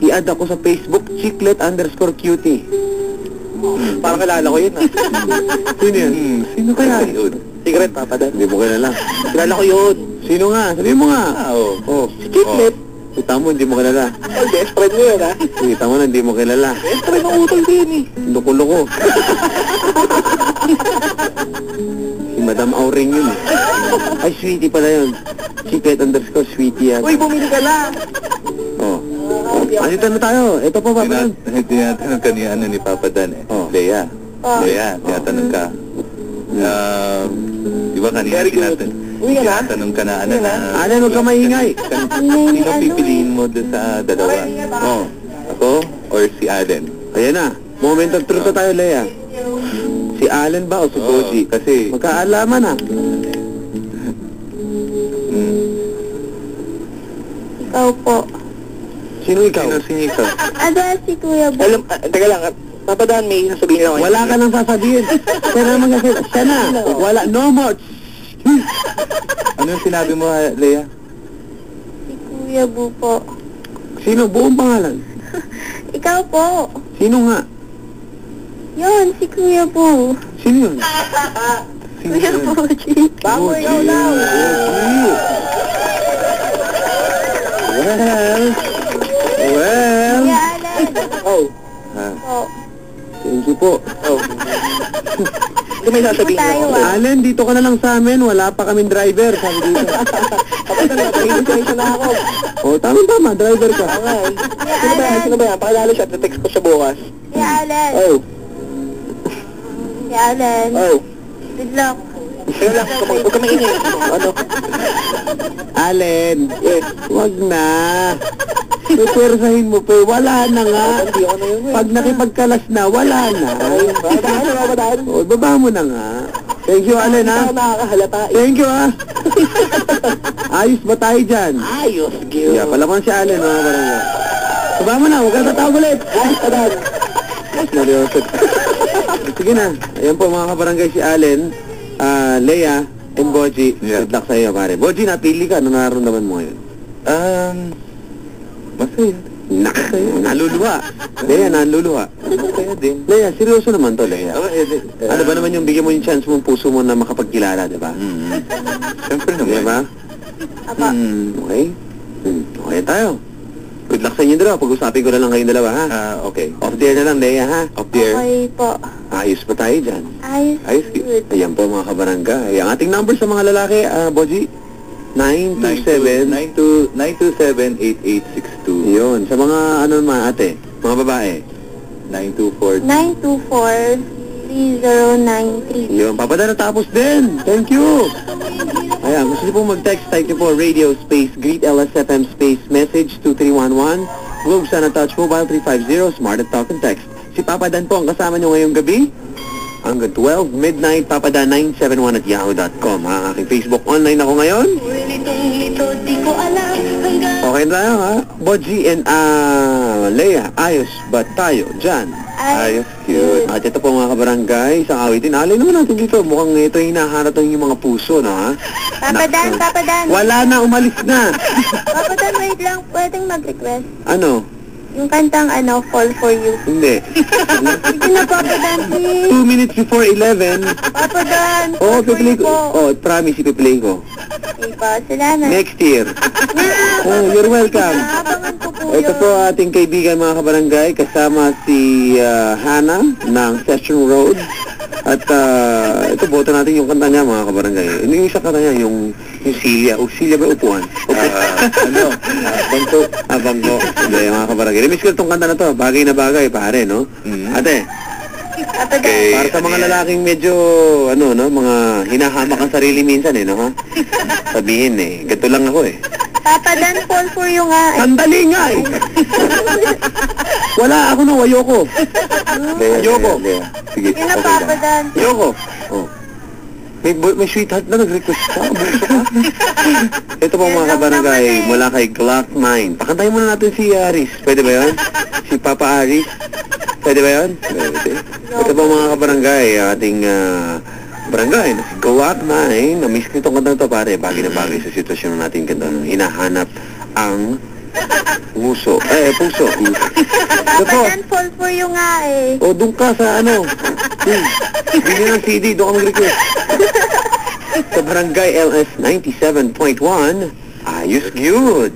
I-add ako sa Facebook, chiclet_cutie. Parang kilala ko yun, Sino yun? Sino kaya yun? Secret, Papa Dan. Hindi mo kilala. Kilala ko yun. Sino nga? Sabihin mo nga. Oo. Si Chiclet. Kita mo, hindi mo kilala. Oh, best friend mo yun, ha? Kita mo na, hindi mo kilala. Best friend ng utol ko yun, eh. Loko-loko. Si Madam Auring yun, eh. Ay, Sweetie pala yun. Chiclet_sweetie yan. Uy, bumili ka na. Oh. Andito na tayo. Ito po, Papa Dan. Tinatanong ka ni, ni Papa Dan, eh. Oh. Lea. Oh. Lea, tinatanong ka. Di ba kanina Very good. Uwi ka na? tinatanong ka na, Alan, huwag ka maingay. sino pipiliin mo doon sa dalawa? Oh. Ako or si Allen? Ayan na. Moment of truth na tayo, Lea. Si Allen ba o si Boji? Kasi, Magkaalaman na. Ikaw po. Sino ikaw? sino ikaw? Si Kuya Bo. Alam, teka lang, Papa Dan, may sasabihin lang ako. Wala ka nang sasabihin. Siya na naman kasi. Siya na. Wala. No more. Ano yung sinabi mo, Lea? Si Kuya Bo po. Sino? Buong pangalan. Ikaw po. Sino nga? Yun, si Kuya Bo. Sino yun? Kuya Bo, Chief. Bako, ikaw lang. Well. Kuya Alan. Oh. Po. Thank you po. Oh. Ito may sasabihin Tayo, mo. Allen, dito ka na lang sa amin. Wala pa kaming driver. Sabi dito. Papa Dan, nag-inisyon na ako. Oh, tama. Driver ka. Oo nga, eh. Sino ba yan? Pakilala siya, text ko siya bukas. Kuya Alan. Oh. Kuya Alan. Oh. Good luck. Kaya lang, huwag ka maingay. Ano? Allen. Yes. Wag na. Pupwersahin mo pa. Wala na nga. Hindi ako na yun, eh. Pag nakipagkalas na, wala na. Papa Dan. O, baba mo na nga. Thank you, Allen, Hindi ha? ako nakakahalata. Thank you, ha? Ayos ba tayo dyan? Ayos, Gil. Yeah, palaman si Allen, mga barangay. Baba mo na, huwag ka tatawag ulit. Ay, Papa Dan. Seryoso. Sige na. Ayan po, mga kabarangay, si Allen, Lea, and Boji. Yeah. Good luck sa iyo, pare. Boji, napili ka. Ano nararamdaman mo ngayon? Masaya. Naluluha. Lea, naluluha. Masaya din. Lea, seryoso naman to, Lea. Ano ba naman? naman yung bigyan mo yung chance mo, puso mo na makapagkilala, di ba? Siyempre naman. Di ba? Apa. Okay. Okay tayo. Good luck sa inyo dalawa. Pag-usapin ko na lang kayong dalawa, ha? Okay. Off the air na lang, Lea, ha? Up there. Okay po. Ayos pa tayo dyan. Ayos. Good. Ayan po, mga kabarangay. Ang ating number sa mga lalaki, Boji, 927. 927-8862. Yun. Sa mga, ano naman, ate, mga babae. 924. 924-3093. Yun. Papadala tapos din. Thank you. Ayan. Gusto niyo po mag-text, type niyo po radio space, greet LSFM space, message 2311, Globe Sana Touch Mobile 350, Smart at Talk and Text. Si Papa Dan po ang kasama niyo ngayong gabi. Hanggang 12 midnight, papada971@yahoo.com. Ang aking Facebook online ako ngayon. Okay na tayo, ha? Boji and Lea, ayos ba tayo dyan? Ayos, cute. At ito po, mga kabarangay, isang awitin. Alay naman natin dito. Mukhang ito hinahanap yung mga puso, no, ha? Papa Dan. Wala na, umalis na. Papa Dan, wait lang. Pwedeng mag-request. Ano? Yung kantang, Fall For You. Hindi. Sige na, Papa Dan, please. 2 minutes before 11. Papa Dan, Oh, Fall For piplay You ko. po. Oh, promise, ipiplay ko. Okay po, salamat. Next year. Oh, you're welcome. Abangan ko po Ito po ating kaibigan, mga kabarangay, kasama si Hannah ng Session Road. At ito, boto natin yung kanta niya, mga kabarangay. Yung isa kanta niya, yung Celia. O, Celia ba upuan? Bangko. Bangko. Hindi, mga kabarangay. Namiss ko itong kanta na to. Bagay na bagay, pare, no? Ate, Papa Dan. Okay. para sa mga lalaking medyo, ano, no? Mga hinahamak ang sarili minsan, no? Ha? Sabihin, ganito lang ako, Papa Dan, Fall For You nga. Sandali nga, Wala, ako no, ayoko. Ayoko. Sige, Sige na, okay Papa lang. Dan. Ayoko. Oh. May sweetheart na nag-request ka. Buso ka. Ito po, mga kabarangay, mula kay Glock 9. Pakantayin muna natin si Aris. Pwede ba yun? Si Papa Aris. Pwede ba yun? Pwede. Ito po, mga kabarangay, ating barangay na si Glock 9. Na-miss ko itong kanta to, pare. Bagay na bagay sa sitwasyon natin kanta. Hinahanap ang Puso. Puso. Papa Dan, fall for you nga eh. O, doon ka sa ano. Bili ng CD, doon ka mag-request. Sa Barangay LS 97.1, ayos gyud.